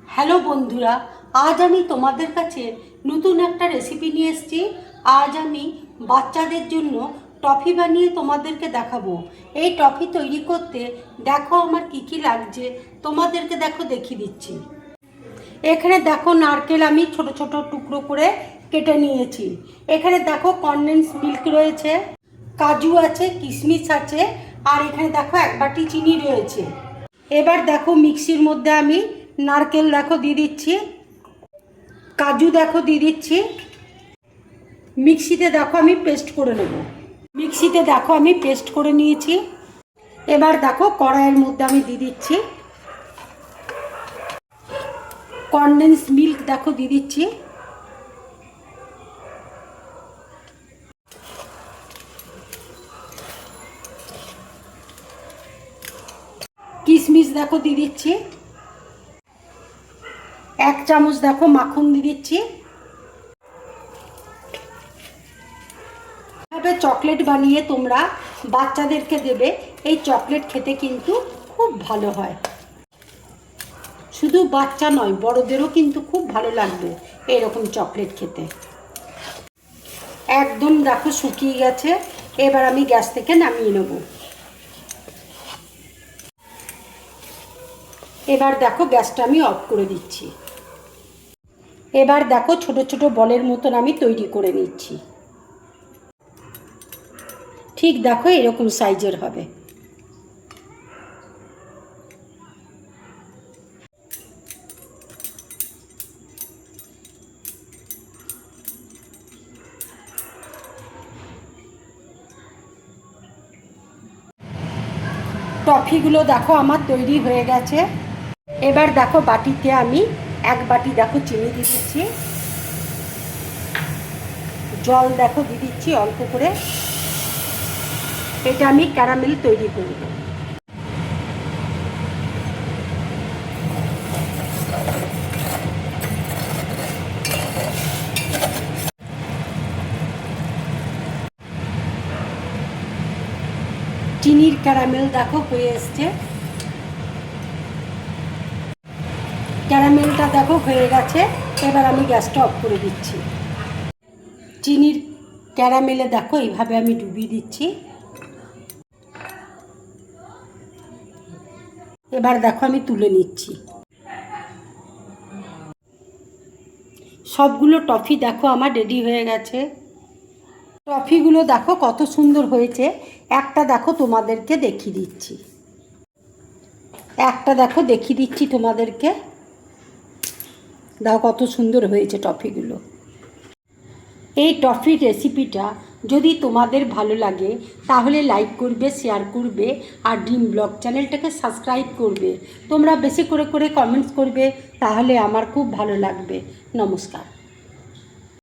Hello বন্ধুরা, আজ আমি তোমাদের কাছে নতুন একটা রেসিপি নিয়ে এসেছি। আজ আমি বাচ্চাদের জন্য টফি বানিয়ে তোমাদেরকে দেখাবো। এই টফি তৈরি করতে দেখো আমার কি কি লাগছে, তোমাদেরকে দেখো দেখিয়ে দিচ্ছি। এখানে দেখো নারকেল আমি ছোট ছোট টুকরো করে কেটে নিয়েছি। এখানে দেখো কনডেন্স মিল্ক রয়েছে, কাজু আছে, কিশমিশ আছে, আর এখানে দেখো এক বাটি চিনি রয়েছে। এবার দেখো মিক্সির মধ্যে আমি নারকেল দেখো দিয়ে দিচ্ছি, কাজু দেখো দিয়ে দিচ্ছি। মিক্সিতে দেখো আমি পেস্ট করে নেব। মিক্সিতে দেখো আমি পেস্ট করে নিয়েছি। এবার দেখো কড়াইয়ের মধ্যে আমি দিয়ে দিচ্ছি কনডেন্স মিল্ক দেখো দিয়ে দিচ্ছি। কিশমিশ দেখো দিয়ে দিচ্ছি। এক চামচ দেখো মাখন দিয়ে দিচ্ছি। এভাবে চকলেট বানিয়ে তোমরা বাচ্চাদেরকে দেবে। এই চকলেট খেতে কিন্তু খুব ভালো হয়। শুধু বাচ্চা নয়, বড়দেরও কিন্তু খুব ভালো লাগবে এরকম চকলেট খেতে। একদম দেখো শুকিয়ে গেছে। এবার আমি গ্যাস থেকে নামিয়ে নেব। এবার দেখো গ্যাসটা আমি অফ করে দিচ্ছি। এবার দেখো ছোট ছোট বলের মতন আমি তৈরি করে নিচ্ছি। ঠিক দেখো এরকম সাইজের হবে। টফিগুলো দেখো আমার তৈরি হয়ে গেছে। এবার দেখো বাটিতে আমি এক বাটি দেখো চিনি দিয়ে দিচ্ছি, জল দেখো দিয়ে দিচ্ছি অল্প করে। এটা আমি ক্যারামেল তৈরি করব। চিনির ক্যারামেল দেখো হয়ে এসছে। ক্যারামেলটা দেখো হয়ে গেছে। এবার আমি গ্যাসটা অফ করে দিচ্ছি। চিনির ক্যারামেলে দেখো এইভাবে আমি ডুবিয়ে দিচ্ছি। এবার দেখো আমি তুলে নিচ্ছি। সবগুলো টফি দেখো আমার রেডি হয়ে গেছে। টফিগুলো দেখো কত সুন্দর হয়েছে। একটা দেখো তোমাদেরকে দেখিয়ে দিচ্ছি, একটা দেখো দেখিয়ে দিচ্ছি তোমাদেরকে। দেখো কত সুন্দর হয়েছে টফিগুলো। এই টফির রেসিপিটা যদি তোমাদের ভালো লাগে তাহলে লাইক করবে, শেয়ার করবে, আর ড্রিম ব্লগ চ্যানেলটাকে সাবস্ক্রাইব করবে। তোমরা বেশি করে কমেন্টস করবে, তাহলে আমার খুব ভালো লাগবে। নমস্কার।